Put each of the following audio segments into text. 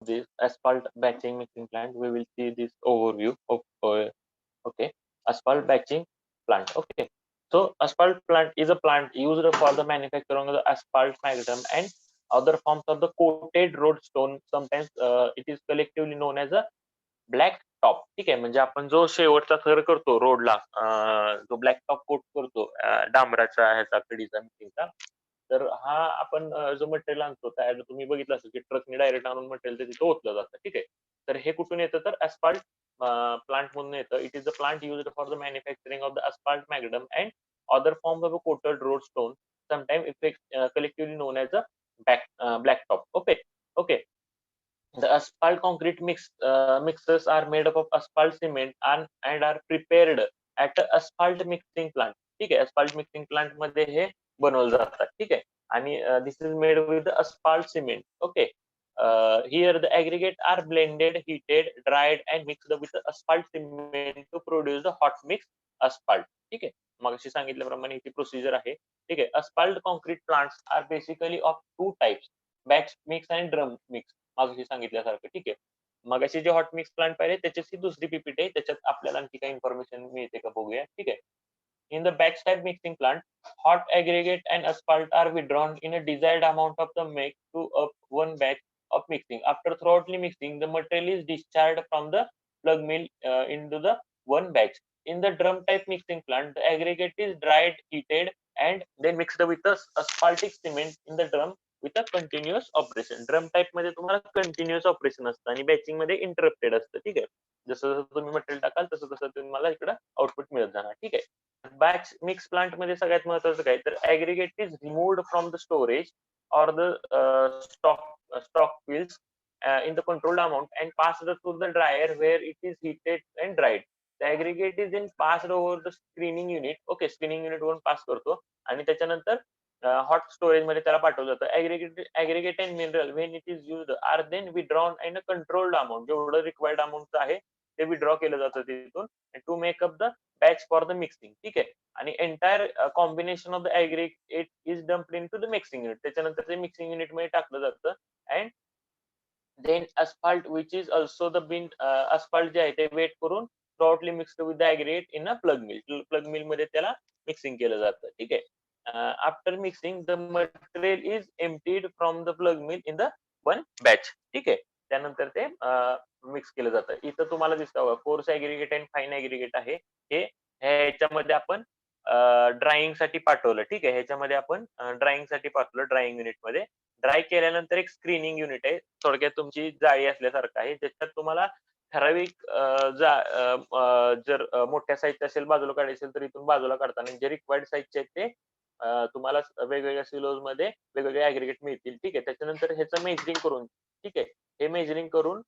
this asphalt batching mixing plant, we will see this overview of okay, asphalt batching plant. Okay, so asphalt plant is a plant used for the manufacturing of the asphalt amalgam and other forms of the coated road stone. Sometimes it is collectively known as a black top. ठीक आहे, म्हणजे आपण जो शेवटचा थर करतो रोडला, जो ब्लॅक टॉप कोट करतो डांबराच्या ह्याचा कडीचा मिक्सिंगचा, तर हा आपण जो मटेरियल आणतो त्याला तुम्ही बघितलं असेल की ट्रकने डायरेक्ट आणून मटेरियल तिथं ओतलं जातं. ठीक आहे, तर हे कुठून येतं तर asphalt प्लांट म्हणून येतं. It is a plant used for the manufacturing of the asphalt macadam and other forms of coated road stone, sometime effect collectively known as a black top. Okay, okay. The asphalt concrete mixes are made up of asphalt cement and are prepared at a asphalt mixing plant. ठीक आहे, asphalt mixing plant मध्ये हे बनवलं जातात. ठीक आहे, आणि this is made with the asphalt cement. Okay, here the aggregate are blended, heated, dried and mixed with the asphalt cement to produce the hot mix asphalt. ठीक आहे, मगाशी सांगितल्याप्रमाणे ही प्रोसिजर आहे. ठीक आहे, asphalt concrete plants are basically of two types, batch mix and drum mix. मागाशी सांगितल्यासारखं. ठीक आहे, मगाशी जे हॉट मिक्स प्लांट पाहिले त्याच्याची दुसरी पीपीटी आहे, त्याच्यात आपल्याला आणखी काही इन्फॉर्मेशन मिळते का बघूया. ठीक आहे, in the batch type mixing plant, hot aggregate and asphalt are withdrawn in a desired amount of the mix to up one batch of mixing. After thoroughly mixing, the material is discharged from the plug mill into the one batch. In the drum type mixing plant, the aggregate is dried, heated, and then mixed with the asphaltic cement in the drum with a continuous operation. Drum type मध्ये तुम्हाला continuous operation असतं आणि बॅचिंग मध्ये interrupted असतं. ठीक आहे, जसं जसं तुम्ही मटेरियल टाकाल तसं तसं तुम्हाला इकडे आउटपुट मिळत जाणार. ठीक आहे, बॅच मिक्स प्लांट मध्ये सगळ्यात महत्वाचं काय तर aggregate is removed from the storage or the stock fields in the controlled amount and passed through the dryer where it is heated and dried. The aggregate is then passed over the screening unit. Okay, screening unit वरून पास करतो आणि त्याच्यानंतर hot storage मध्ये त्याला पाठवलं जातं. Aggregate and mineral when it is used are then withdrawn in a controlled amount. जेवढं रिक्वायर्ड अमाऊंट आहे ते विड्रॉ केलं जातं तिथून to make up the batch for the mixing. ठीक आहे, आणि entire combination of the aggregate is dumped into the mixing unit. त्याच्यानंतर ते मिक्सिंग युनिट मध्ये टाकलं जातं and then asphalt which is also the bin asphalt जे आहे ते वेट करून thoroughly mixed with the aggregate in a plug mill. Plug mill मध्ये त्याला मिक्सिंग केलं जातं. ठीक आहे, after mixing the material is emptied from the plug mill in the one batch. ठीक आहे, त्यानंतर ते मिक्स केलं जातं. इथं तुम्हाला दिसतं course aggregate and fine aggregate आहे. हे ह्याच्यामध्ये आपण ड्रायिंग साठी पाठवलं. ठीक आहे, ह्याच्यामध्ये आपण ड्रायिंग साठी पाठवलं. ड्रायिंग युनिट मध्ये ड्राय केल्यानंतर एक स्क्रीनिंग युनिट आहे, थोडक्यात तुमची जाळी असल्यासारखं आहे, ज्याच्यात तुम्हाला ठराविक जर मोठ्या साईजचे असेल बाजूला काढायचे असेल तर इथून बाजूला काढताना जे रिक्वायर्ड साईजचे आहेत ते तुम्हाला वेगवेगळ्या सिलोज मध्ये वेगवेगळे ऍग्रिगेट मिळतील. ठीक आहे, त्याच्यानंतर ह्याचं मेजरिंग करून, ठीक आहे, हे मेजरिंग करून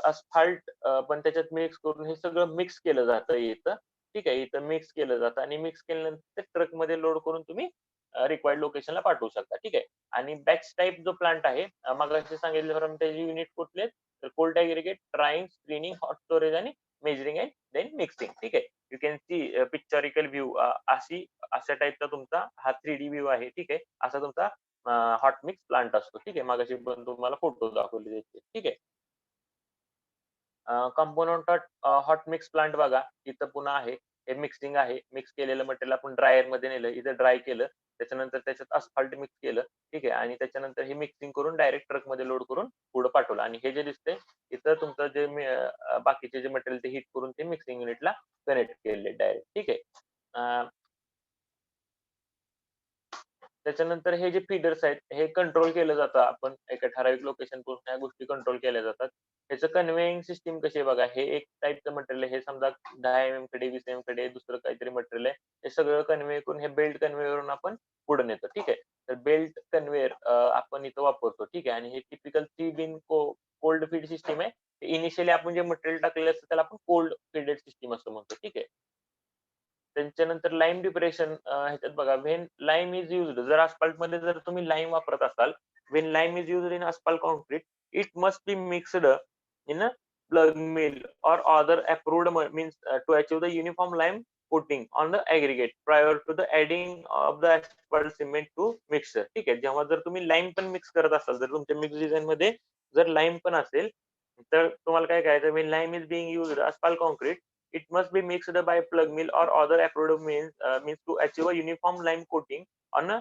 अस्फाल्ट पण त्याच्यात मिक्स करून हे सगळं मिक्स केलं जातं इथं. ठीक आहे, इथं मिक्स केलं जातं आणि मिक्स केल्यानंतर ट्रक मध्ये लोड करून तुम्ही रिक्वायर्ड लोकेशनला पाठवू शकता. ठीक आहे, आणि बॅच टाईप जो प्लांट आहे मग सांगितल्याप्रमाणे त्याचे युनिट कुठले तर cold aggregate, drying, screening, hot storage आणि मेजरिंग अँड देन मिक्सिंग. ठीक आहे, यू कॅन सी पिक्चरिकल व्ह्यू अशा टाईपचा तुमचा हा 3D व्ह्यू आहे. ठीक आहे, असा तुमचा हॉट मिक्स प्लांट असतो. ठीक आहे, मागाशी पण तुम्हाला फोटो दाखवले त्याचे. ठीक आहे, कंपोनंट हॉट मिक्स प्लांट बघा इथं पुन्हा आहे. हे मिक्सिंग आहे, मिक्स केलेलं मटेरियल आपण ड्रायर मध्ये नेलं, इथं ड्राय केलं, त्याच्यानंतर त्याच्यात अस्फाल्ट मिक्स केलं. ठीक आहे, आणि त्याच्यानंतर हे मिक्सिंग करून डायरेक्ट ट्रक मध्ये लोड करून पुढे पाठवलं. आणि हे जे दिसतंय इथं तुमचं जे बाकीचे जे मटेरियल ते हिट करून ते मिक्सिंग युनिटला कनेक्ट केले डायरेक्ट. ठीक आहे, त्याच्यानंतर हे जे फीडर्स आहेत हे कंट्रोल केलं जातं. आपण एका ठराविक लोकेशन पासून ह्या गोष्टी कंट्रोल केल्या जातात. ह्याचं कन्व्हेइंग सिस्टीम कशी आहे बघा, हे एक टाईपचं मटेरियल आहे. हे समजा 10 कडे 20 कडे दुसरं काहीतरी मटेरियल आहे, हे सगळं कन्व्हे करून हे बेल्ट कन्व्हेअरवरून आपण पुढे नेतो. ठीक आहे, तर बेल्ट कन्व्हेअर आपण इथं वापरतो. ठीक आहे, आणि हे टिपिकल 3 बिन कोल्ड फीड सिस्टीम आहे. इनिशियली आपण जे मटेरियल टाकलेलं असतं त्याला आपण कोल्ड फीडेड सिस्टीम असं म्हणतो. ठीक आहे, त्याच्यानंतर लाईम डिप्रेशन ह्याच्यात बघा, व्हेन लाईम इज युज्ड, जर अस्फाल्ट मध्ये जर तुम्ही लाईम वापरत असाल, when lime is used in Asphalt concrete it must be mixed in a plug mill or other approved means to achieve the uniform lime coating on the aggregate prior to the adding of the asphalt cement to mixture. ठीक आहे, जेव्हा जर तुम्ही lime पण mix करत असाल, जर तुमच्या मिक्स डिझाइन मध्ये जर लाईम पण असेल तर तुम्हाला काय करायचं, when lime is being used asphalt concrete, it must be mixed by plug mill or other approved means to achieve a uniform lime coating on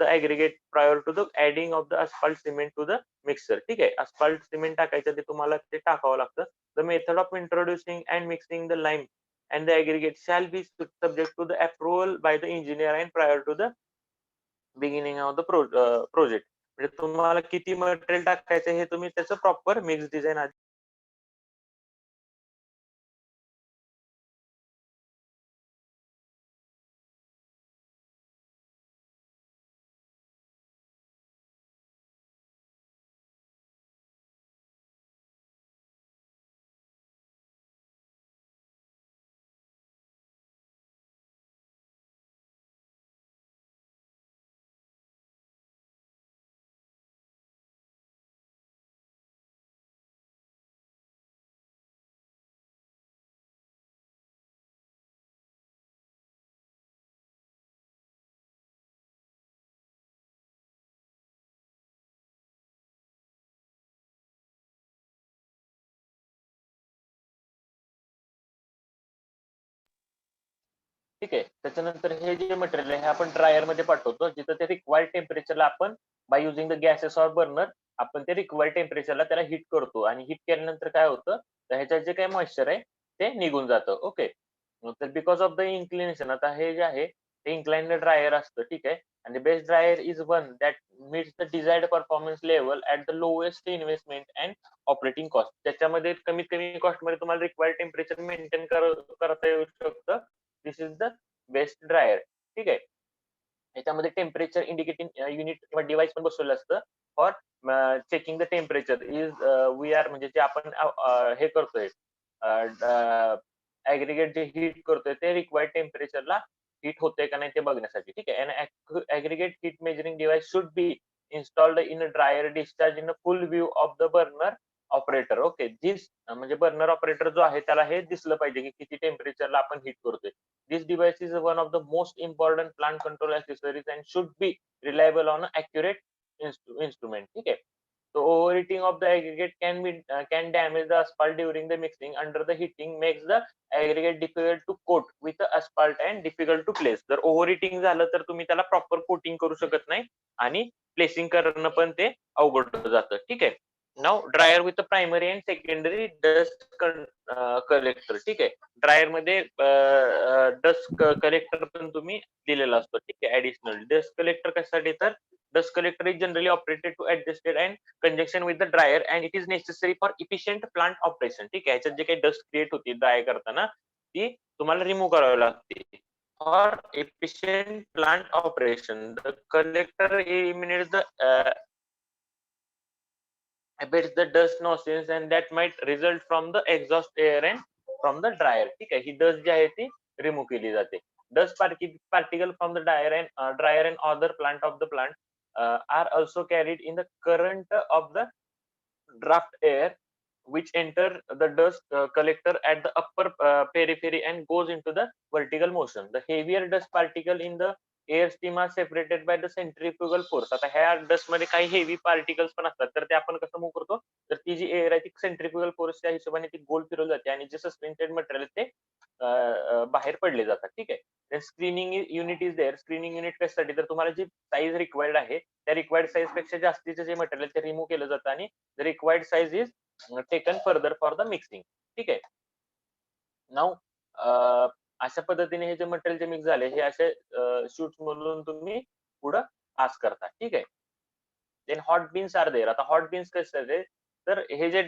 the aggregate prior to the adding of the asphalt cement to the mixture. ठीक आहे, asphalt cement टाकायचं ते तुम्हाला ते टाकावं लागतं. The method of introducing and mixing the lime and the aggregate shall be subject to the approval by the engineer and prior to the beginning of the project. म्हणजे तुम्हाला किती मटेरियल टाकायचं हे तुम्ही त्याचं प्रॉपर मिक्स डिझाइन आधी ठीक आहे. त्याच्यानंतर हे जे मटेरियल आहे हे आपण ड्रायर मध्ये पाठवतो, जिथं ते रिक्वायर्ड टेम्परेचरला आपण bye using the gases or burner आपण ते रिक्वायर्ड टेम्परेचरला त्याला हीट करतो आणि हीट केल्यानंतर काय होतं, तर ह्याच्यात जे काही मॉइश्चर आहे ते निघून जातं. ओके. तर बिकॉज ऑफ द इन्क्लिनेशन, आता हे जे आहे ते इन्क्लाइन्ड ड्रायर असतं. ठीक आहे. आणि best dryer is one that meats the desired performance level at the lowest investment and operating cost. त्याच्यामध्ये कमीत कमी कॉस्ट मध्ये तुम्हाला रिक्वायर्ड टेम्परेचर मेंटेन करता येऊ शकतं. This is the best dryer. ठीक आहे. याच्यामध्ये टेम्परेचर इंडिकेटिंग युनिट किंवा डिव्हाइस पण बसवलेलं असतं for checking the temperature is we are म्हणजे जे आपण हे करतोय ऍग्रिगेट जे हीट करतोय ते रिक्वायर्ड टेम्परेचरला हीट होतंय का नाही ते बघण्यासाठी. ठीक आहे. आणि aggregate heat measuring device should be installed in a dryer discharge in a full view of the burner operator. Okay. This म्हणजे बर्नर ऑपरेटर जो आहे त्याला हे दिसलं पाहिजे की किती टेम्परेचरला आपण हीट करतोय. This device is one of the most important plant control accessories and should be reliable on an accurate instrument. ठीक आहे. So overheating of the aggregate can damage the asphalt during the mixing. Under the heating makes the aggregate difficult to coat with the asphalt and difficult to place. जर ओव्हरहिटिंग झालं तर तुम्ही त्याला proper coating करू शकत नाही आणि प्लेसिंग करणं पण ते अवघड जातं. ठीक आहे. नाव dryer with primary and secondary dust collector. ठीक आहे. ड्रायर मध्ये डस्ट कलेक्टर पण तुम्ही दिलेला असतो. ठीक आहे. ऍडिशनल डस्ट कलेक्टर कशासाठी, तर dust collector is generally operated to adjusted and conjunction with the dryer and it is necessary for efficient plant operation. ठीक आहे. ह्याच्यात जे काही डस्ट क्रिएट होती ड्राय करताना ती तुम्हाला रिमूव्ह करावी लागते. For efficient plant operation the collector eliminates the abate the dust noise and that might result from the exhaust air and from the dryer. ठीक आहे. ही डस्ट जी आहे ती रिमूव्ह केली जाते. Dust particle from the dryer and other plant of the plant are also carried in the current of the draft air which enter the dust collector at the upper periphery and goes into the vertical motion. The heavier dust particle in the air stream are separated by the centrifugal force. आता ह्या dust मध्ये काही heavy particles पण असतात, तर ते आपण कसं मूव्ह करतो, तर ती जी एअर आहे ती सेंट्रिफ्युगल फोर्सच्या हिशोबाने ती गोल फिरवली जाते आणि जे सस्पेंडेड मटेरियल ते बाहेर पडले जातात. ठीक आहे. Screening unit is there. Screening unit कशासाठी, तर तुम्हाला जी साईज रिक्वायर्ड आहे त्या रिक्वायर्ड साईज पेक्षा जास्तीचे जे मटेरियल ते रिमूव्ह केलं जातं आणि the required size is taken further for the mixing. ठीक आहे. नाव अशा पद्धतीने हे जे मटेरियल जे मिक्स झाले हे असे शूट म्हणून तुम्ही पुढे पास करता. ठीक आहे. Then hot bins are there. आता हॉट बीन्स कशासाठी, तर हे जे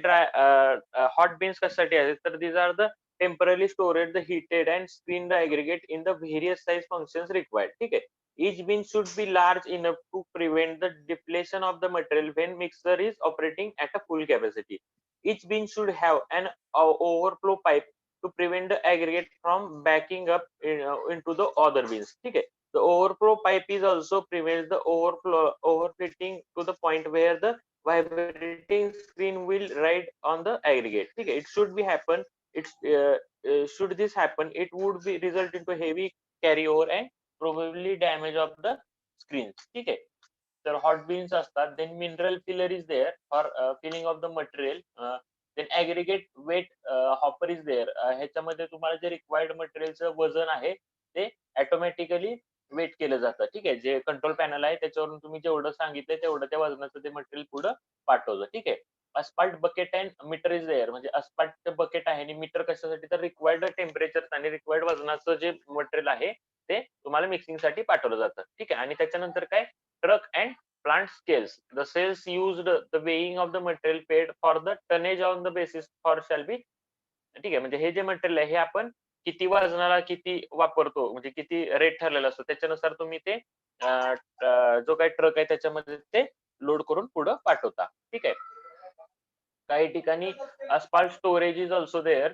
हॉट बीन्स कशासाठी आहेत, तर these are the temporarily stored the heated and screen the aggregate in the various size functions required. ठीक आहे. Each bin should be large enough to prevent the depletion of the material when mixer is operating at a full capacity. Each bin should have an overflow pipe to prevent the aggregate from backing up into the other bins. ठीक आहे. The overflow pipe is also prevents the overfitting to the point where the vibrating screen will ride on the aggregate. ठीक आहे. It should be happen. It's should this happen, it would be result into heavy carryover and probably damage of the screens. ठीक आहे. तर hot bins असतात, then mineral filler is there for filling of the material, then aggregate weight hopper is there, ह्याच्यामध्ये तुम्हाला जे required मटेरियलचं वजन आहे ते ऑटोमॅटिकली वेट केलं जातं. ठीक आहे. जे कंट्रोल पॅनल आहे त्याच्यावरून तुम्ही जेवढं सांगितलंय तेवढं त्या वजनाचं ते मटेरियल पुढं पाठवलं. ठीक आहे. Asphalt bucket and meter is there, म्हणजे अस्पाल्टचं बकेट आहे आणि मीटर कशासाठी, तर रिक्वायर्ड टेम्परेचर आणि रिक्वायर्ड वजनाचं जे मटेरियल आहे ते तुम्हाला मिक्सिंगसाठी पाठवलं जातं. ठीक आहे. आणि त्याच्यानंतर काय, truck and plant scales. The sales used the weighing of the material paid for the tonnage on the basis for shall be. ठीक आहे. म्हणजे हे जे मटेरियल आहे हे आपण किती वजनाला किती वापरतो, म्हणजे किती रेट ठरलेला असतो त्याच्यानुसार तुम्ही ते जो काही ट्रक आहे त्याच्यामध्ये ते लोड करून पुढे पाठवता. ठीक आहे. काही ठिकाणी asphalt storage is also there.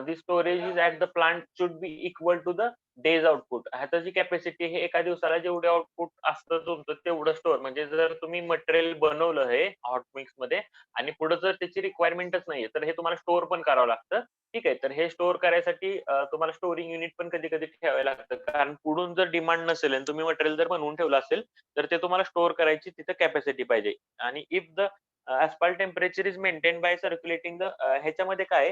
The storage is at the plant should be equal to the days output. ह्याचं जी कॅपॅसिटी आहे एका दिवसाला जेवढे आउटपुट असतं तुमचं तेवढं स्टोअर, म्हणजे जर तुम्ही मटेरियल बनवलं हे हॉट मिक्स मध्ये आणि पुढे जर त्याची रिक्वायरमेंटच नाहीये तर हे तुम्हाला स्टोअर पण करावं लागतं. ठीक आहे. तर हे स्टोअर करायसाठी तुम्हाला स्टोरिंग युनिट पण कधी कधी ठेवावे लागतं, कारण पुढून जर डिमांड नसेल आणि तुम्ही मटेरियल जर बनवून ठेवलं असेल तर ते तुम्हाला स्टोअर करायची तिथं कॅपॅसिटी पाहिजे. आणि if the asphalt temperature is maintained by circulating the ह्याच्यामध्ये काय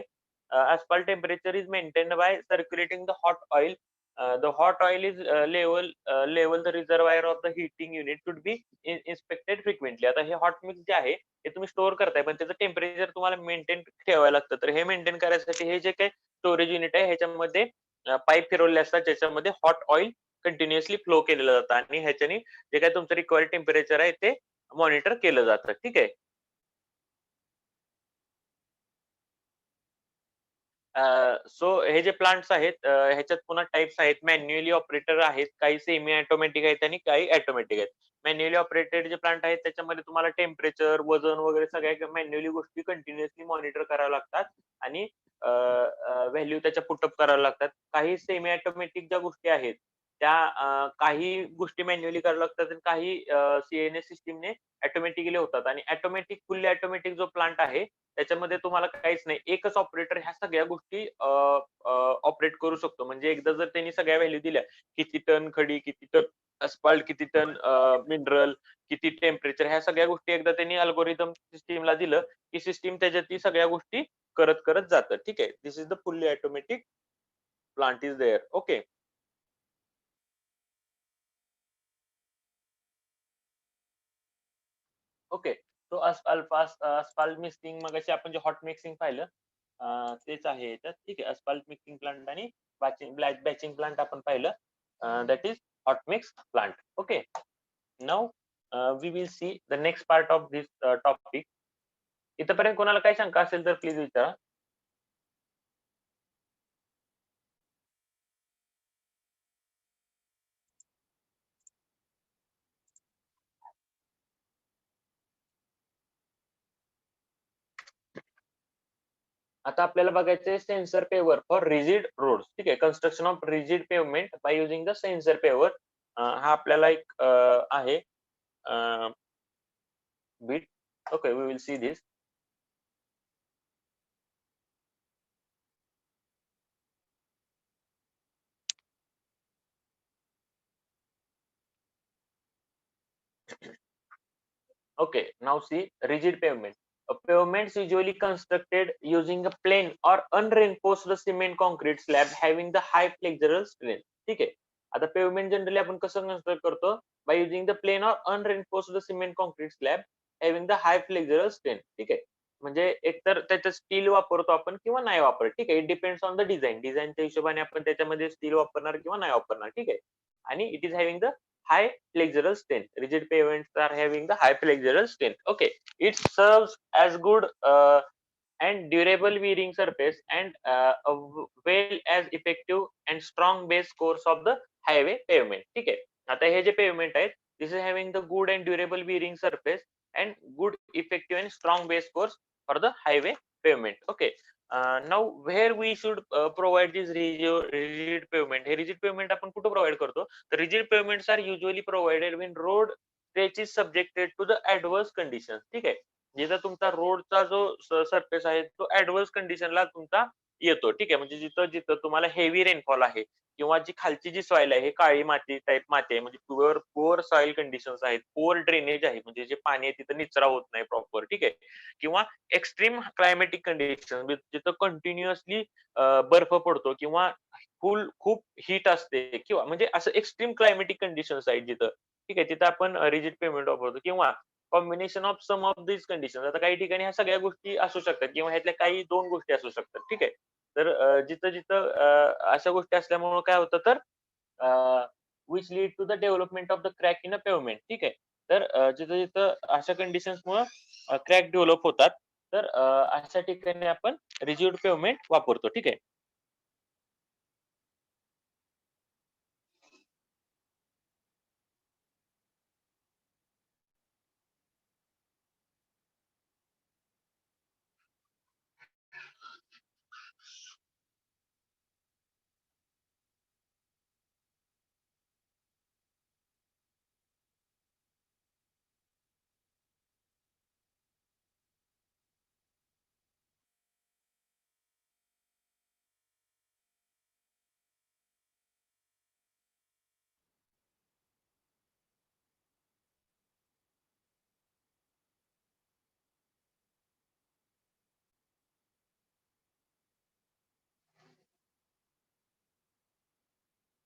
asphalt temperature is maintained by circulating the hot oil. The hot oil is level the reservoir of the heating unit should be inspected frequently. आता हे hot mix जे आहे हे तुम्ही store करताय पण त्याचं टेम्परेचर तुम्हाला मेंटेन ठेवायला लागतं. तर हे मेंटेन करायसाठी हे जे काही स्टोरेज युनिट आहे ह्याच्यामध्ये पाईप फिरवले असतात ज्याच्यामध्ये हॉट ऑइल कंटिन्युअसली फ्लो केलेलं जातं आणि ह्याच्याने जे काही तुमचं रिक्वायर्ड टेम्परेचर आहे ते मॉनिटर केलं जातं. ठीक आहे. सो हे जे प्लांट्स आहेत ह्याच्यात पुन्हा टाइप्स आहेत. मॅन्युअली ऑपरेटर आहेत, काही सेमी ऑटोमॅटिक आहेत आणि काही ऑटोमॅटिक आहेत. मॅन्युअली ऑपरेटेड जे प्लांट आहेत त्याच्यामध्ये तुम्हाला टेम्परेचर, वजन वगैरे सगळ्या मॅन्युअली गोष्टी कंटिन्युअसली मॉनिटर कराव्या लागतात आणि व्हॅल्यू त्याच्या पुटअप कराव्या लागतात. काही सेमी ऑटोमॅटिक ज्या गोष्टी आहेत त्या काही गोष्टी मॅन्युअली कराव्या लागतात आणि काही सीएनएस सिस्टीमने ऑटोमॅटिकली होतात. आणि ऑटोमॅटिक फुल्ली ऑटोमॅटिक जो प्लांट आहे त्याच्यामध्ये तुम्हाला काहीच नाही. एकच ऑपरेटर ह्या सगळ्या गोष्टी ऑपरेट करू शकतो. म्हणजे एकदा जर त्यांनी सगळ्या व्हॅल्यू दिल्या, किती टन खडी, किती टन अस्फाल्ट, किती टन मिनरल, किती टेम्परेचर, ह्या सगळ्या गोष्टी एकदा त्यांनी अल्गोरिदम सिस्टमला दिलं, की सिस्टम त्याच्यात ती सगळ्या गोष्टी करत करत जातं. ठीक आहे. This is the fully automatic plant is there. Okay. Okay. So asphalt mixing मगाशी आपण जे हॉट मिक्सिंग पाहिलं तेच आहे याच्यात. ठीक आहे. अस्फाल्ट मिक्सिंग प्लांट आणि बॅचिंग प्लांट आपण पाहिलं. That is hot mix plant. Okay. Now we will see the next part of this topic. इथपर्यंत कोणाला काही शंका असेल तर प्लीज विचारा. आता आपल्याला बघायचंय सेन्सर पेवर फॉर रिजिड रोड. ठीक आहे. Construction of rigid pavement by using the sensor paver. हा आपल्याला एक आहे बीट. Okay. We will see this. Okay, now see rigid pavement. Pavements usually constructed using a plain or unreinforced cement concrete slab having the high flexural strength. ठीक आहे. आता pavement generally आपण कसं कन्स्ट्रक्ट करतो, bye using the plain or unreinforced cement concrete slab having the high flexural strength. ठीक आहे. म्हणजे एकतर त्याच्यात स्टील वापरतो आपण किंवा नाही वापरत. ठीक आहे. It depends on the design. डिझाईनच्या हिशोबाने आपण त्याच्यामध्ये स्टील वापरणार किंवा नाही वापरणार. ठीक आहे. आणि it is having the high flexural strength. Rigid pavements are having the high flexural strength. Okay, it serves as good and durable wearing surface and well as effective and strong base course of the highway pavement. ठीक आहे. आता हे जे pavement आहेत, this is having the good and durable wearing surface and good effective and strong base course for the highway pavement. Okay. Now where we should provide this rigid pavement. हे rigid pavement आपण कुठे provide करतो? The rigid pavements are usually provided when road stretch is subjected to the adverse conditions. ठीक आहे. जिथं तुमचा रोडचा जो surface आहे तो ऍडव्हर्स कंडिशनला तुमचा येतो. ठीक आहे. म्हणजे जिथं जिथं तुम्हाला हेवी रेनफॉल आहे किंवा जी खालची जी सॉइल आहे, हे काळी माती टाइप माती आहे. म्हणजे पुअर सॉइल कंडिशन्स आहेत, पुअर ड्रेनेज आहे. म्हणजे जे पाणी आहे तिथं निचरा होत नाही प्रॉपर. ठीक आहे. किंवा एक्स्ट्रीम क्लायमॅटिक कंडिशन जिथं कंटिन्युअसली बर्फ पडतो किंवा खूप हीट असते किंवा म्हणजे असं एक्स्ट्रीम क्लायमॅटिक कंडिशन्स आहेत जिथं. ठीक आहे. तिथं आपण रिजिड पेमेंट वापरतो किंवा combination of some of these conditions. आता काही ठिकाणी ह्या सगळ्या गोष्टी असू शकतात किंवा ह्यातल्या काही 2 गोष्टी असू शकतात. ठीक आहे. तर जिथं-जिथं अशा गोष्टी असल्यामुळं काय होतं तर which lead to the development of the crack in a pavement. ठीक आहे. तर जिथं-जिथं अशा कंडिशन्समुळं क्रॅक डेव्हलप होतात. तर अशा ठिकाणी आपण रिजिड पेव्हमेंट वापरतो. ठीक आहे.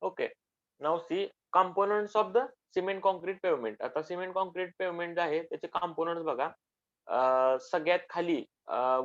Okay. Now see components of the cement concrete pavement. आता सिमेंट काँक्रीट पेव्हमेंट आहे त्याचे कंपोनंट्स बघा. सगळ्यात खाली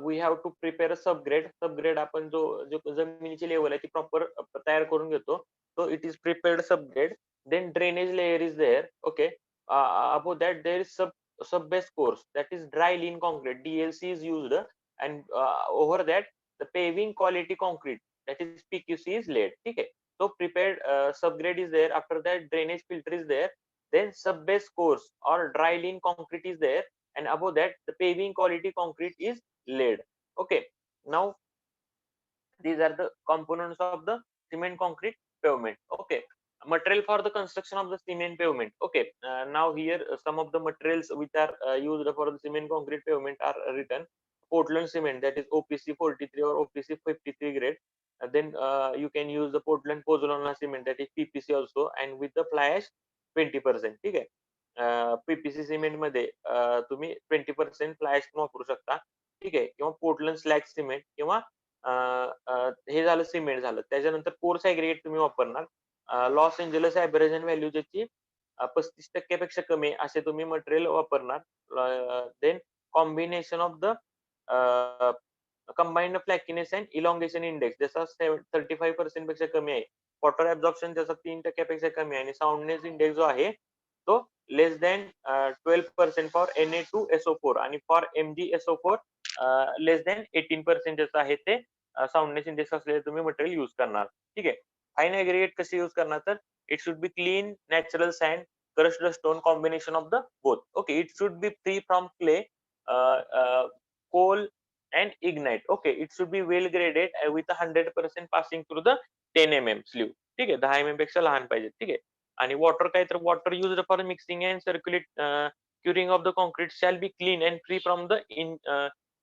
we have to prepare a subgrade. Subgrade आपण जो जमिनीची लेवल आहे ती प्रॉपर तयार करून घेतो. So it is prepared subgrade. Then drainage layer is there. Okay. Above that there is sub-base course, that is dry lean concrete. DLC is used, and over that the paving quality concrete, that is PQC, is laid. Okay. So prepared subgrade is there. After that drainage filter is there. Then sub-base course or dry lean concrete is there, and above that the paving quality concrete is laid. Okay. Now these are the components of the cement concrete pavement. Okay. Material for the construction of the cement pavement. Okay. Now here some of the materials which are used for the cement concrete pavement are written. Portland cement, that is OPC 43 or OPC 53 grade. Then you can use the Portland pozzolana cement, that is PPC also, and with the fly ash 20%. ठीक आहे. PPC cement मध्ये तुम्ही 20% fly ash वापरू शकता. ठीक आहे. किंवा Portland slag cement किंवा हे झालं सिमेंट झालं. त्याच्यानंतर पोर्स ॲग्रीगेट तुम्ही वापरणार. लॉस एंजेलिस ॲव्हरेज व्हॅल्यू ज्याची 35% पेक्षा कमी असे तुम्ही मटेरियल वापरणार. Then combination of the combined flakiness and elongation index जसा 35% पेक्षा कमी आहे. वॉटर ॲब्झॉर्प्शन त्याचा 3% कमी आहे आणि साऊंडनेस इंडेक्स जो आहे तो लेस दॅन 12% फॉर Na2SO4 आणि फॉर MgSO4 लेस दॅन 18% ज्याचं आहे ते साऊंडनेस इंडेक्स असलेले तुम्ही मटेरियल युज करणार. ठीक आहे. फाईन ॲग्रीगेट कसे युज करणार तर it should be clean natural sand crushed stone combination of the both. Okay, it should be free from clay, coal and ignite. Okay, it should be well graded with 100% passing through the 10 sleeve. ठीक आहे. 10 पेक्षा लहान पाहिजे. ठीक आहे. आणि water काय तर water used for mixing and circulate curing of the concrete shall be clean and free from the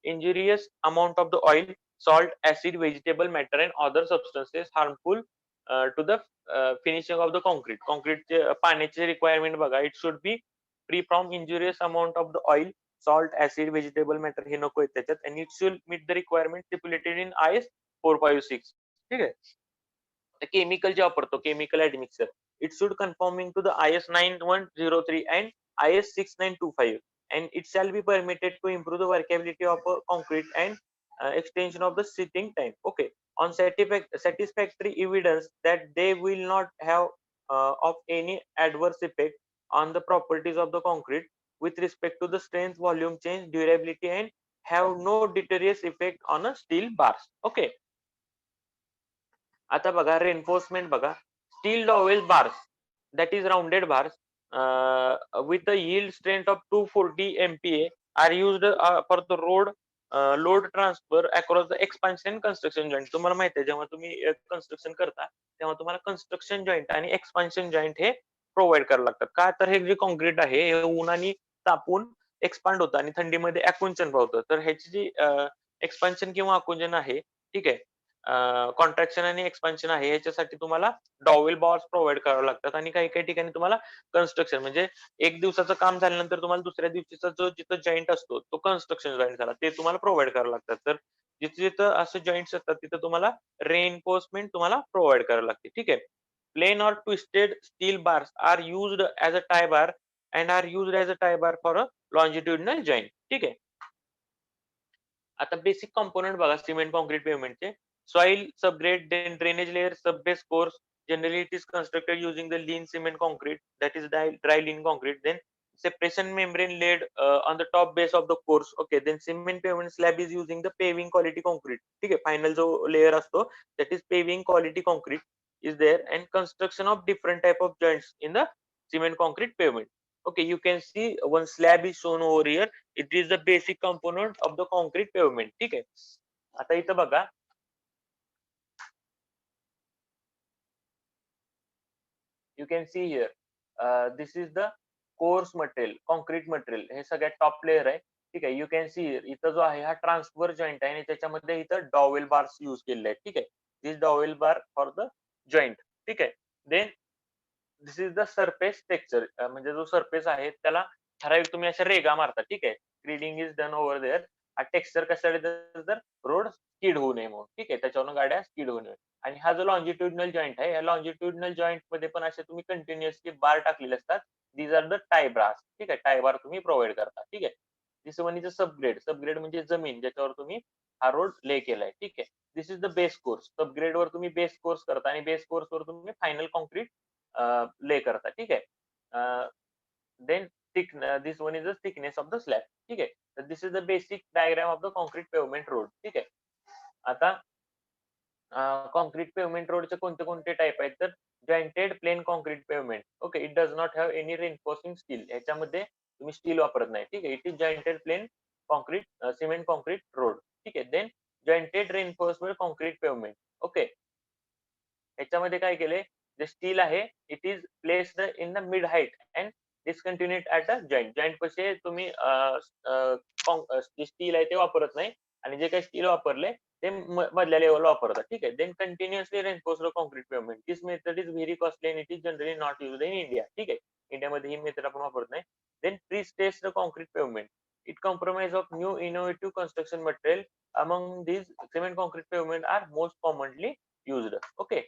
injurious amount of the oil, salt, acid, vegetable matter and other substances harmful to the finishing of the concrete. Concrete पाण्याचे requirement बघा. It should be free from injurious amount of the oil, salt, acid, vegetable matter हे नको आहे त्याच्यात. आणि it should meet the requirement stipulated in IS 456. ठीक आहे. Chemical जे वापरतो chemical admixer, it should conforming to the IS 9103 and IS 6925, and it shall be permitted to improve the workability of concrete and extension of the sitting time. Okay. On satisfactory evidence that they will not have of any adverse effect on the properties of the concrete with respect to the strength, volume change, durability, and have no deleterious effect on a steel bars. Okay. आता बघा reinforcement बघा. Steel dowel bars, that is rounded bars with a yield strength of 240 MPa are used for the load transfer across the expansion construction joint. तुम्हाला माहिती आहे जेव्हा तुम्ही construction करता तेव्हा तुम्हाला कन्स्ट्रक्शन जॉईंट आणि एक्सपान्शन जॉईंट हे प्रोव्हाइड करावं लागतात. का तर हे जे कॉन्क्रीट आहे हे उन्हाने तापून एक्सपांड होतं आणि थंडीमध्ये आकुंचन पावतं. तर ह्याची जी एक्सपान्शन किंवा आकुंचन आहे, ठीक आहे, कॉन्ट्रॅक्शन आणि एक्सपान्शन आहे ह्याच्यासाठी तुम्हाला डॉवेल बार्स प्रोव्हाइड करावे लागतात आणि काही काही ठिकाणी तुम्हाला कन्स्ट्रक्शन म्हणजे एक दिवसाचं काम झाल्यानंतर तुम्हाला दुसऱ्या दिवशीचा जो जिथं जॉईंट असतो तो कन्स्ट्रक्शन जॉईंट झाला ते तुम्हाला प्रोव्हाइड करावं लागतात. तर जिथे जिथं असे जॉईंट्स असतात तिथं तुम्हाला रेइन्फोर्समेंट तुम्हाला प्रोव्हाइड करावी लागते. ठीक आहे. Plain or twisted steel bars are used as a tie bar and are used as a tie bar for a longitudinal joint. ठीक आहे. आता बेसिक कंपोनेंट बघा सिमेंट काँक्रीट पेव्हमेंटचे. Soil subgrade, then drainage layer, subbase course. Generally, it is constructed using the lean cement concrete, that is dry lean concrete. Then separation membrane laid on the top base of the course. Okay, then cement pavement slab is using the paving quality concrete. ठीक आहे, final जो layer असतो that is paving quality concrete is there, and construction of different type of joints in the cement concrete pavement. Okay, you can see one slab is shown over here. It is the basic component of the concrete pavement. ठीक आहे. आता इथं बघा, you can see here, this is the coarse material, concrete material. हे सगळ्यात top layer आहे. ठीक आहे. यू कॅन सी इथं जो आहे हा ट्रान्सफर जॉईंट आहे आणि त्याच्यामध्ये इथं डॉवेल बार्स यूज केलेले आहेत. ठीक आहे. This dowel bar for the joint. ठीक आहे. Then this is the surface texture, म्हणजे जो सरफेस आहे त्याला ठराविक तुम्ही अशा रेगा मारता. ठीक आहे. स्क्रीडिंग इज डन ओव्हर देअर. हा टेक्स्चर कशासाठी तर रोड स्किड होऊ नये म्हणून. ठीक आहे. त्याच्यावरून गाड्या स्किड होऊ नये. आणि हा जो लॉन्जिट्युडिनल जॉईंट आहे, या लॉन्जिट्युडिनल जॉईंट मध्ये पण असे तुम्ही कंटिन्युअसली बार टाकलेले असतात. These are the tie bars. ठीक आहे. टाय बार तुम्ही प्रोव्हाइड करता. ठीक आहे. This one is a subgrade. Subgrade म्हणजे जमीन ज्याच्यावर तुम्ही हा रोड ले केलाय. ठीक आहे. This is the base course. Subgrade वर तुम्ही बेस कोर्स करता आणि बेस कोर्स वर तुम्ही फायनल कॉन्क्रीट ले करता. ठीक आहे. Then this one is the thickness of the slab. ठीक आहे. तर this is the basic diagram of the concrete pavement road. ठीक आहे. आता कॉन्क्रीट पेव्हमेंट रोडचे कोणते कोणते टाईप आहेत तर jointed plain concrete pavement. Okay, it does not have any reinforcing steel. याच्यामध्ये तुम्ही स्टील वापरत नाही. ठीक आहे. It is jointed plain concrete cement concrete road. ठीक आहे. Then jointed reinforcement concrete pavement. Okay, याच्यामध्ये काय केले, जे स्टील आहे it is placed in the mid height and discontinued at a joint. जॉईंट पाशी तुम्ही जे स्टील आहे ते वापरत नाही आणि जे काही स्टील वापरले ते मधल्या लेवलला वापरतात. ठीक आहे. Then continuously reinforced concrete pavement. This method is very costly and it is generally not used in India. ठीक आहे. इंडियामध्ये ही मेथड आपण वापरत नाही. Then prestressed concrete pavement. It compromise of new innovative construction material. Among these cement concrete pavement are most commonly used. Okay.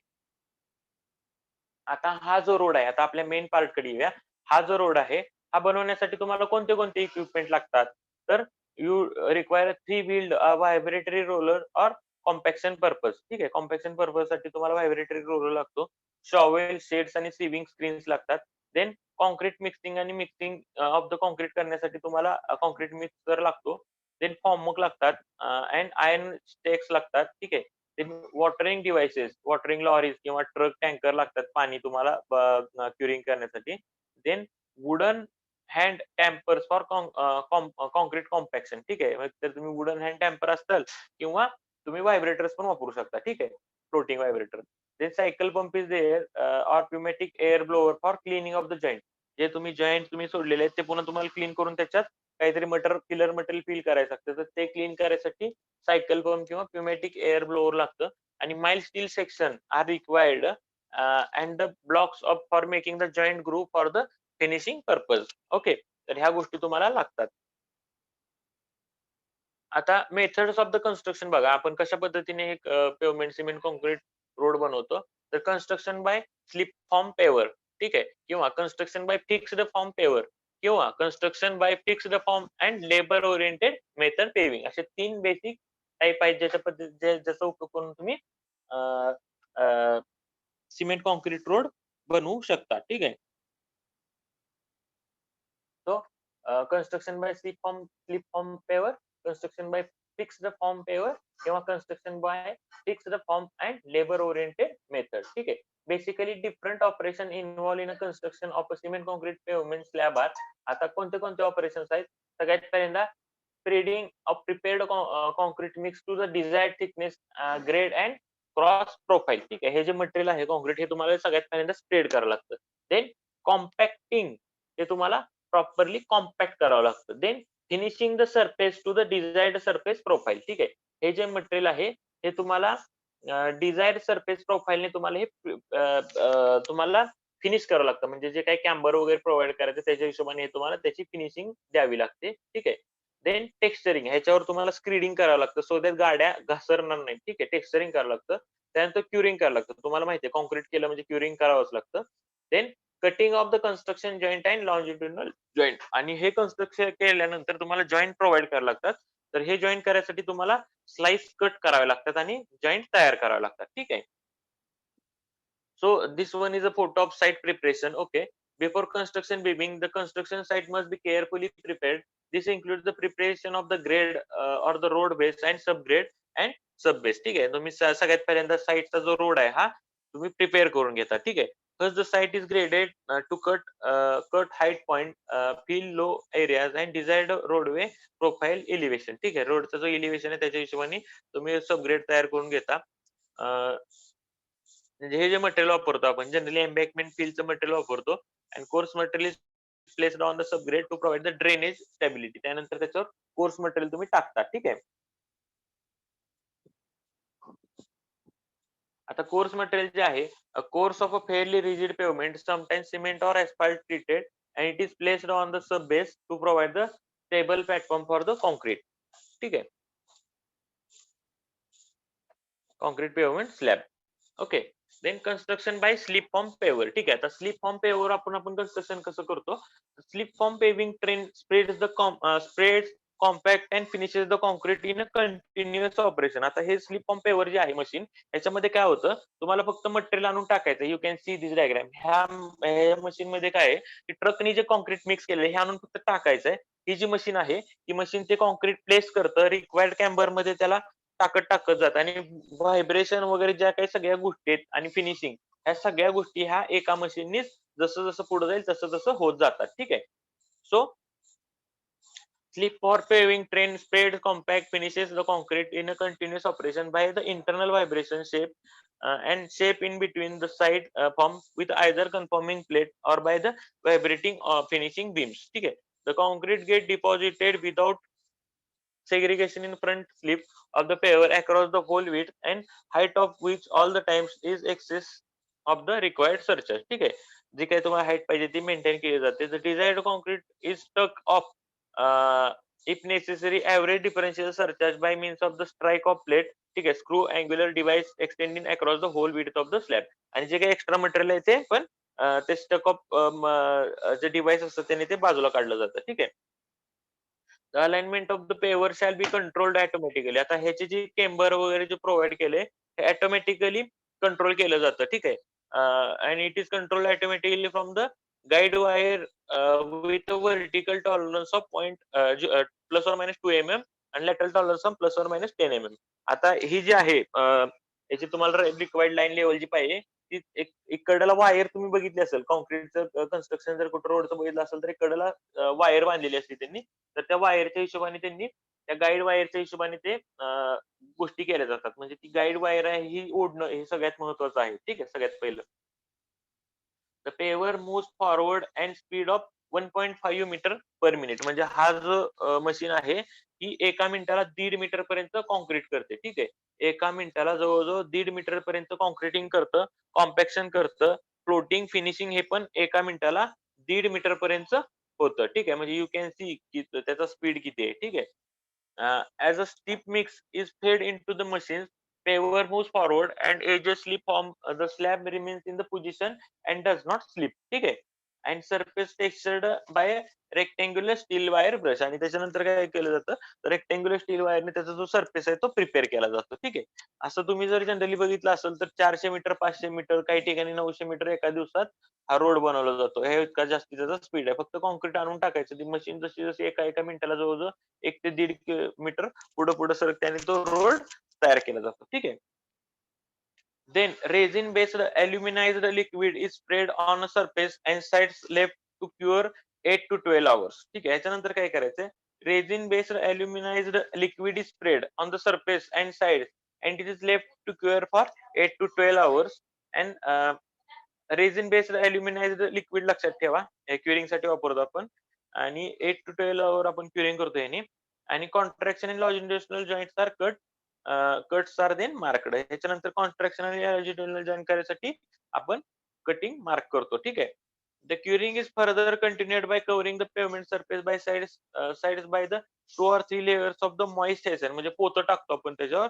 आता हा जो रोड आहे, आता आपल्या मेन पार्ट कडे येऊया. हा जो रोड आहे, हा बनवण्यासाठी तुम्हाला कोणते कोणते इक्विपमेंट लागतात? तर you require 3 wheeled vibratory roller or compaction purpose. ठीक आहे. कॉम्पॅक्शन पर्पज साठी तुम्हाला व्हायब्रेटरी रोलर लागतो. शॉवेल, शेड्स आणि सिविंग स्क्रीन्स लागतात. देन कॉन्क्रीट मिक्सिंग आणि मिक्सिंग ऑफ द कॉन्क्रीट करण्यासाठी तुम्हाला कॉन्क्रीट मिक्सर लागतो. देन फॉर्मवर्क लागतात अँड आयर्न स्टेक्स लागतात. ठीक आहे. वॉटरिंग डिव्हाइसेस, वॉटरिंग लॉरीज किंवा ट्रक टँकर लागतात पाणी तुम्हाला क्युरिंग करण्यासाठी. Then wooden hand tampers for concrete compaction. ठीक आहे. तर तुम्ही वुडन हँड टॅम्पर असताल किंवा तुम्ही व्हायब्रेटर्स पण वापरू शकता. ठीक आहे. Floating vibrator. Then cycle pump is there or pneumatic air blower for cleaning of the joint. जे तुम्ही जॉईंट तुम्ही सोडलेले आहेत ते पुन्हा तुम्हाला क्लीन करून त्याच्यात काहीतरी किलर मटेरियल फिल करायचं असतं. तर ते क्लीन करायसाठी सायकल पंप किंवा प्युमॅटिक एअर ब्लोअर लागतं. आणि mild steel section are required and the blocks of for making the joint groove for the finishing purpose. Okay, तर ह्या गोष्टी तुम्हाला लागतात. आता मेथड्स ऑफ द कन्स्ट्रक्शन बघा, आपण कशा पद्धतीने हे पेव्हमेंट सिमेंट कॉन्क्रीट रोड बनवतो. तर construction by slip form paver. ठीक आहे. किंवा कन्स्ट्रक्शन बाय फिक्स्ड फॉर्म पेवर किंवा construction by fixed form and labour oriented method paving. असे 3 बेसिक टाईप आहेत ज्याच्या पद्धती ज्याचा उपयोग करून तुम्ही सिमेंट कॉन्क्रीट रोड बनवू शकता. ठीक आहे. So, construction by slip form paver, construction by fixed form paver किंवा construction by fixed form and labor oriented method. ठीक आहे. Basically different operation involve in a construction of a cement concrete pavement slab are. आता कोणते कोणते operations आहेत? सगळ्यात पहिल्यांदा spreading of prepared concrete mix to the desired thickness, grade and cross profile. ठीक आहे. हे जे मटेरियल आहे कॉन्क्रीट हे तुम्हाला सगळ्यात पहिल्यांदा स्प्रेड करावं लागतं. देन कॉम्पॅक्टिंग, हे तुम्हाला प्रॉपरली कॉम्पॅक्ट करावं लागतं. Then finishing the surface to the desired surface profile. ठीक आहे. हे जे मटेरियल आहे हे तुम्हाला डिझायर्ड सरफेस प्रोफाईलने तुम्हाला हे तुम्हाला फिनिश करावं लागतं. म्हणजे जे काही कॅम्बर वगैरे प्रोव्हाईड करायचं त्याच्या हिशोबाने तुम्हाला त्याची फिनिशिंग द्यावी लागते. ठीक आहे. देन टेक्स्चरिंग ह्याच्यावर तुम्हाला स्क्रीडिंग करावं लागतं सो दॅट गाड्या घसरणार नाहीत. ठीक आहे. टेक्स्चरिंग करावं लागतं. त्यानंतर क्युरिंग करावं लागतं. तुम्हाला माहिती आहे काँक्रीट केलं म्हणजे क्युरिंग करावंच लागतं. Then cutting of the construction joint and longitudinal joint आणि हे कन्स्ट्रक्शन केल्यानंतर तुम्हाला जॉइंट प्रोव्हाईड करावे लागतात. तर हे जॉइंट करायसाठी तुम्हाला स्लाइस कट करावे लागतात आणि जॉइंट तयार करावे लागतात. ठीक आहे. So this one is a photo of site preparation. Okay. Before construction beginning, the construction site must be carefully prepared. This includes the preparation of the grade or the road base and subgrade and subbase. ठीक आहे. तुम्ही सगळ्यात पहिल्यांदा साईटचा जो road आहे हा तुम्ही prepare करून घेता. ठीक आहे. First the site is graded to cut height point, fill low areas and desired roadway profile elevation. ठीक आहे. रोडचा जो elevation आहे त्याच्या हिशोबाने तुम्ही सबग्रेड तयार करून घेता. म्हणजे हे जे मटेरियल वापरतो आपण जनरली एम्बॅकमेंट फीलचं मटेरियल वापरतो आणि course material placed on the subgrade to provide the drainage stability. त्यानंतर त्याच्यावर कोर्स मटेरियल तुम्ही टाकता. ठीक आहे. आता कोर्स मटेरियल जे आहे course of a fairly rigid pavement sometimes cement or asphalt treated and it is placed on the sub base to provide the stable platform for the concrete. ठीक आहे. Concrete pavement slab. Okay. Then construction by slip form paver. ठीक आहे. आता slip form पेवर आपण construction कसं करतो. Slip form paving train spreads compact and finishes the concrete in a continuous operation. आता हे स्लिप फॉर्म पेवर जे आहे मशीन याच्यामध्ये काय होतं तुम्हाला फक्त मटेरियल आणून टाकायचं. You can see this diagram. ह्या मशीन मध्ये काय आहे की ट्रकनी जे कॉन्क्रीट मिक्स केले हे आणून फक्त टाकायचंय. ही जी मशीन आहे ही मशीन ते कॉन्क्रीट प्लेस करतं रिक्वायर्ड कॅम्बर मध्ये त्याला टाकत जात आणि व्हायब्रेशन वगैरे ज्या काही सगळ्या गोष्टी आहेत आणि फिनिशिंग ह्या सगळ्या गोष्टी ह्या एका मशीननीच जसं जसं पुढे जाईल तसं तसं होत जातात. ठीक आहे. So slip for paving train spread compact finishes the concrete in a continuous operation by the internal vibration shape and shape in between the side form with either conforming plate or by the vibrating finishing beams. ठीक आहे. The concrete get deposited without segregation in front slip of the paver across the whole width and height of which all the times is excess of the required surcharge. ठीक आहे. जी काही तुम्हाला height पाहिजे ती maintain केली जाते. The desired concrete is stuck off if necessary average differential surcharge by means of the strike of plate. ठीक आहे. Screw angular device extending across the whole width of the slab. आणि जे काही extra material आहे ते पण ते stuck of जे डिव्हाइस असतं त्याने ते बाजूला काढलं जातं. ठीक आहे. The alignment of the paver shall be controlled automatically. आता ह्याचे जे चेंबर वगैरे जे प्रोव्हाइड केले हे ऑटोमॅटिकली कंट्रोल केलं जातं. ठीक आहे. आणि it is control automatically from the guide wire with vertical tolerance of point plus or minus 2 mm आणि lateral tolerance of plus or minus 10 mm. आता ही जी आहे याची तुम्हाला रिक्वायर्ड लाईन लेवल जी पाहिजे ती एक कडेला वायर तुम्ही बघितली असेल कॉन्क्रीटचं कन्स्ट्रक्शन जर कुठं रोडचं बघितलं असेल तर एक कडेला वायर बांधलेली असते त्यांनी. तर त्या वायरच्या हिशोबाने त्यांनी त्या गाईड वायरच्या हिशोबाने ते गोष्टी केल्या जातात. म्हणजे ती गाईड वायर आहे ही ओढणं हे सगळ्यात महत्वाचं आहे. ठीक आहे. सगळ्यात पहिलं the paver move forward and speed of 1.5 meter per minute. म्हणजे हा जो मशीन आहे ही एका मिनिटाला 1.5 मीटर पर्यंत कॉन्क्रीट करते. ठीक आहे. एका मिनिटाला जवळजवळ 1.5 मीटर पर्यंत कॉन्क्रीटिंग करतं, कॉम्पॅक्शन करतं, फ्लोटिंग फिनिशिंग हे पण एका मिनिटाला 1.5 मीटर पर्यंत होतं. ठीक आहे. म्हणजे यू कॅन सी की त्याचा स्पीड किती आहे. ठीक आहे. as a steep mix is fed into the machine, paver moves forward and edges slip form. The slab remains in the position and does not slip. ठीक आहे. And surface textured by a rectangular steel wire brush. आणि त्याच्यानंतर काय केलं जातं rectangular steel वायरने त्याचा जो surface आहे तो प्रिपेअर केला जातो. ठीक आहे. असं तुम्ही जर जनरली बघितलं असेल तर 400 मीटर 500 मीटर काही ठिकाणी 900 मीटर एका दिवसात हा रोड बनवला जातो. हे इतका जास्तीत जास्त स्पीड आहे. फक्त कॉन्क्रीट आणून टाकायचं. ती मशीन जशी जशी एका मिनिटाला जवळजवळ 1 ते 1.5 मीटर पुढे सरकते आणि तो रोड तयार केला जातो. ठीक आहे. Then resin based aluminized liquid is sprayed on a surface and sides left to cure 8 to 12 hours. ठीक आहे. याच्यानंतर काय करायचंय resin based aluminized liquid is sprayed on the surface and sides and it is left to cure for 8 to 12 hours and resin based aluminized liquid लक्षात ठेवा. Curing साठी वापरतो आपण आणि 8 to 12 आवर आपण क्युरिंग करतो याने आणि contraction in longitudinal joints are cut cuts are then marked. ह्याच्यानंतर कॉन्ट्रॅक्शन आणि लॉंजिट्युडिनल जॉईन करायसाठी आपण कटिंग मार्क करतो. ठीक आहे. The curing is further continued by covering the pavement surface by sides by the 2 or 3 layers of the moist hessian. म्हणजे पोतं टाकतो आपण त्याच्यावर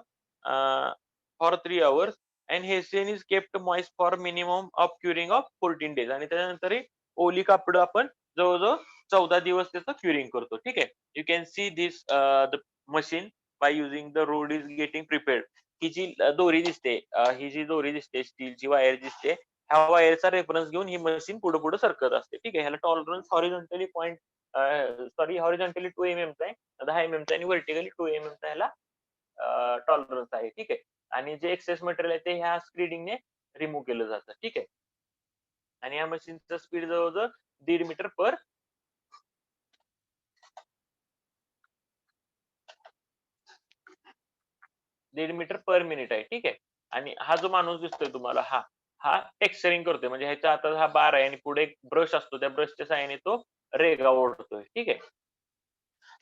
for 3 hours and hessian is kept moist for minimum of curing of 14 days. आणि त्याच्यानंतर ओली कापड आपण जवळजवळ 14 दिवस त्याचं क्युरिंग करतो. ठीक आहे. You can see this the machine by using the road is getting prepared. ही जी दोरी दिसते, ही जी दोरी दिसते, स्टीलची वायर दिसते, ह्या वायरचा रेफरन्स घेऊन ही मशीन पुढे पुढे सरकत असते. ठीक आहे. ह्याला टॉलरन्स हॉरिझॉन्टली हॉरिझॉन्टली 2 mm चा आहे, 10 mm चा, आणि व्हर्टिकली 2 mm चा ह्याला टॉलरन्स आहे. ठीक आहे. आणि जे एक्सेस मटेरियल आहे ते ह्या स्क्रीडिंगने रिमूव्ह केलं जातं. ठीक आहे. आणि या मशीनचं स्पीड जवळजवळ 1.5 मीटर पर 1.5 मीटर पर मिनिट आहे. ठीक आहे. आणि हा जो माणूस दिसतोय तुम्हाला, हा हा टेक्स्चरिंग करतोय. म्हणजे ह्याच्या हातात हा बार आहे आणि पुढे एक ब्रश असतो. त्या ब्रशच्या साहाय्याने तो रेगा ओढतोय. ठीक आहे.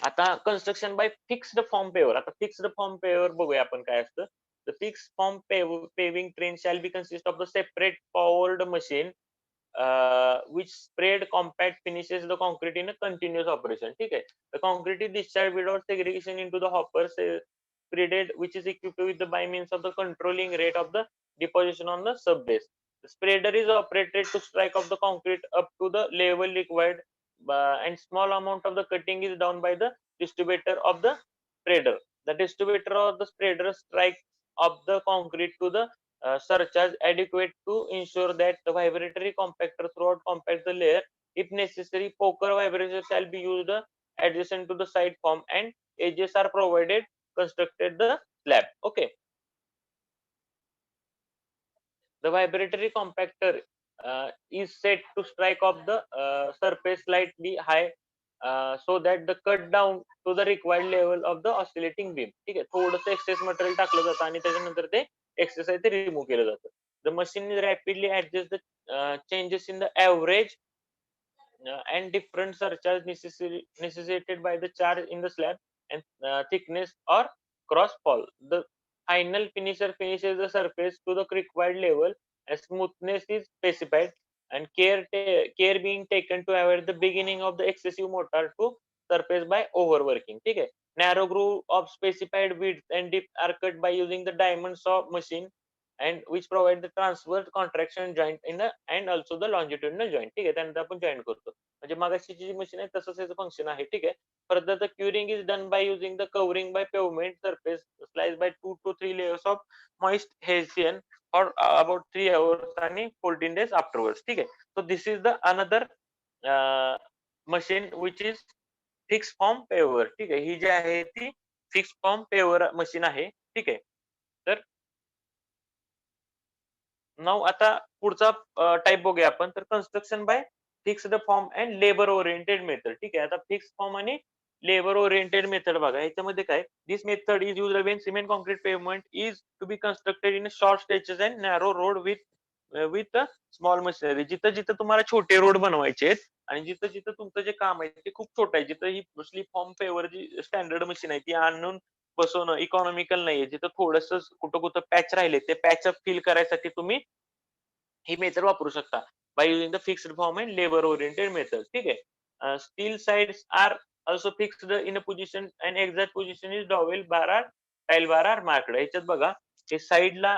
आता कन्स्ट्रक्शन बाय फिक्स्ड फॉर्म पेवर. आता फिक्स्ड फॉर्म पेवर बघूया आपण काय असतं. The fixed form paving train shall be consist of the separate powered machine which spread compact finishes the concrete in a continuous operation. ठीक आहे. The concrete is discharged without segregation into the hoppers spreaded, which is equipped with the by means of the controlling rate of the deposition on the sub base. The spreader is operated to strike off the concrete up to the level required, and small amount of the cutting is done by the distributor of the spreader. The distributor of the spreader strikes of the concrete to the surcharge adequate to ensure that the vibratory compactor throughout compact the layer. If necessary, poker vibration shall be used adjacent to the side form, and edges are provided constructed the slab. Okay. The vibratory compactor is set to strike off the surface slightly high so that the cut down to the required level of the oscillating beam. ठीक आहे. थोडंसं access material टाकलं जातं आणि त्याच्यानंतर ते access आहे ते रिमूव्ह केलं जातं. The machine rapidly adjusts the changes in the average and different surcharge necessitated by the charge in the slab and thickness or cross fall. The final finisher finishes the surface to the required level and smoothness is specified, and care being taken to avoid the beginning of the excessive motor to surface by overworking. ठीक आहे. Narrow groove of specified width and depth are cut by using the diamond saw machine and which provide the transverse contraction joint in the and also the longitudinal joint. ठीक आहे. त्यानंतर आपण join करतो. म्हणजे मगाशी जी machine आहे तसंच याचं फंक्शन आहे. ठीक आहे. Further, the curing is done by using the covering by pavement surface sliced by 2 to 3 layers of moist hessian for about 3 hours आणि 14 days afterwards. ठीक आहे. So this is the another uh, machine which is fixed form paver. ठीक आहे. ही जी आहे ती fix form पेवर machine आहे. ठीक आहे. तर नाऊ आता पुढचा टाइप बघूया आपण. तर construction by fixed form and labour oriented method. ठीक आहे. आता फिक्स फॉर्म आणि लेबर ओरिएंटेड मेथड बघा. याच्यामध्ये काय, this method is used when cement concrete pavement is to be constructed in short stretches and narrow road with small machinery. जिथं जिथं तुम्हाला छोटे रोड बनवायचे आहेत आणि जिथं जिथं तुमचं जे काम आहे ते खूप छोटं आहे, जिथं ही स्लीप फॉर्म पेवर जी स्टँडर्ड मशीन आहे ती आणून बसवणं इकॉनॉमिकल नाहीये, जिथं थोडंसं कुठं कुठं पॅच राहिले ते पॅचअप फिल करायसाठी तुम्ही ही मेथड वापरू शकता by using the fixed form and labour oriented method. ठीक आहे. Steel sides are also fixed in a position and exact position is dowel bar are tie bar are marked. ह्याच्यात बघा हे साईडला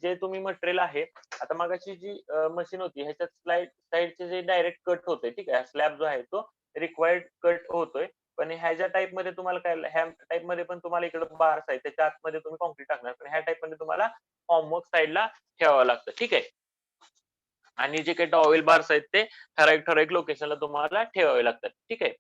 जे तुम्ही मटेरियल आहे, आता मगाची जी मशीन होती ह्याच्यात साईडचे जे डायरेक्ट कट होते. ठीक आहे. स्लॅब जो आहे तो रिक्वायर्ड कट होतोय. पण ह्या टाइप मध्ये तुम्हाला काय, ह्या टाइप मध्ये पण तुम्हाला इकडे बार्स आहे त्याच्या आतमध्ये तुम्ही कॉन्क्रीट टाकणार, पण ह्या टाइप मध्ये तुम्हाला फॉर्मवर्क साईडला ठेवावं लागतं. ठीक आहे. आणि जे काही टॉवेल बार्स आहेत ते ठराविक ठराविक लोकेशनला तुम्हाला ठेवावे लागतात. ठीक आहे.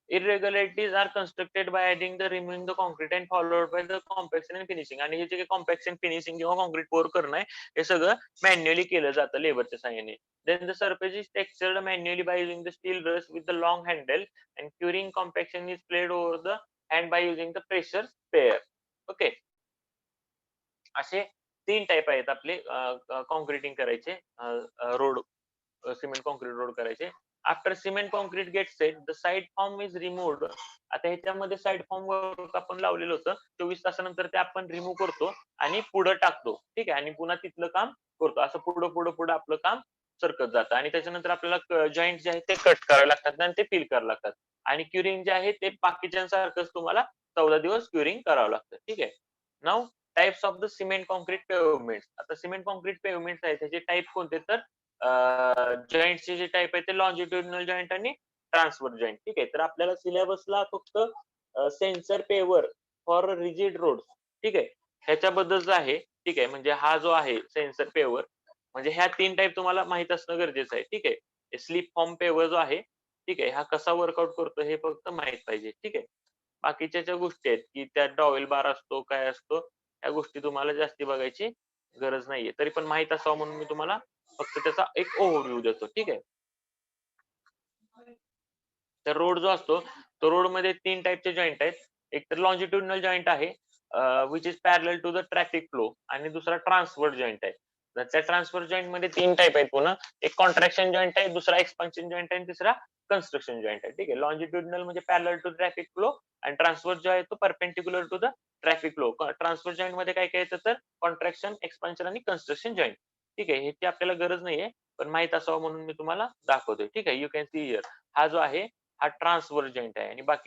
irregularities are constructed by adding the removing the concrete and followed by the compaction and finishing. आणि हे जे काही कॉम्पॅक्शन फिनिशिंग किंवा कॉन्क्रीट पोर करणं आहे हे सगळं मॅन्युअली केलं जातं लेबरच्या सहाय्याने. Then the surface is textured manually by using the steel brush with the long handle and curing compaction is played over the hand by using the pressure sprayer. Okay. असे 3 type आहेत आपले concreting करायचे road, cement concrete road करायचे. After cement concrete get set the side form is removed. आता ह्याच्यामध्ये side form वर आपण लावलेलं होतं, 24 तासानंतर ते आपण रिमूव्ह करतो आणि पुढे टाकतो. ठीक आहे, आणि पुन्हा तिथलं काम करतो. असं पुढे आपलं काम सरकत जातं आणि त्याच्यानंतर आपल्याला जॉईंट जे आहे ते कट करावे लागतात आणि ते फिल करावे लागतात. आणि क्युरिंग जे आहे ते बाकीच्यांसारखंच तुम्हाला 14 दिवस क्युरिंग करावं लागतं. ठीक आहे. Now types of the cement concrete pavement. आता सिमेंट कॉन्क्रीट पेव्हमेंट आहे त्याचे टाइप कोणते, तर जॉईंटचे जे टाइप आहे ते लॉन्जिट्युडिनल जॉईंट आणि ट्रान्सफर जॉईंट. ठीक आहे, तर आपल्याला सिलेबसला फक्त सेन्सर पेवर फॉर रिजिड रोड, ठीक आहे, ह्याच्याबद्दलच आहे. ठीक आहे, म्हणजे हा जो आहे सेन्सर पेवर, म्हणजे ह्या 3 टाइप तुम्हाला माहित असणं गरजेचं आहे. ठीक आहे, स्लिप फॉर्म पेवर जो आहे, ठीक आहे, हा कसा वर्कआउट करतो हे फक्त माहित पाहिजे. ठीक आहे, बाकीच्या ज्या गोष्टी आहेत की त्यात डॉवेल बार असतो, काय असतो, या गोष्टी तुम्हाला जास्ती बघायची गरज नाहीये. तरी पण माहित असावं म्हणून मी तुम्हाला फक्त त्याचा एक ओव्हरव्ह्यू देतो. ठीक आहे, तर रोड जो असतो, तो रोड मध्ये 3 टाइपचे जॉईंट आहेत. एक तर लॉन्जिट्युडिनल जॉईंट आहे, which is parallel to the traffic flow, आणि दुसरा ट्रान्सव्हर्स जॉईंट आहे. तर त्या ट्रान्सव्हर्स जॉईंट मध्ये 3 टाइप आहेत पुन्हा. एक कॉन्ट्रॅक्शन जॉईंट आहे, दुसरा एक्सपान्शन जॉईंट आहे आणि तिसरा कन्स्ट्रक्शन जॉईंट आहे. ठीक आहे, लॉन्जिट्युडिनल म्हणजे पॅरलल टू ट्रॅफिक फ्लो आणि ट्रान्सव्हर्स जो आहे तो perpendicular to the traffic flow. Transverse joint मध्ये काय काय येतं, तर कॉन्ट्रॅक्शन, एक्सपान्शन आणि कन्स्ट्रक्शन जॉईंट. ठीक आहे, ह्याची आपल्याला गरज नाहीये, पण माहित असावं म्हणून मी तुम्हाला दाखवतोय. ठीक आहे, यू कॅन सी हिअर, हा जो आहे हा ट्रान्सव्हर्स जॉईंट आहे आणि बाकी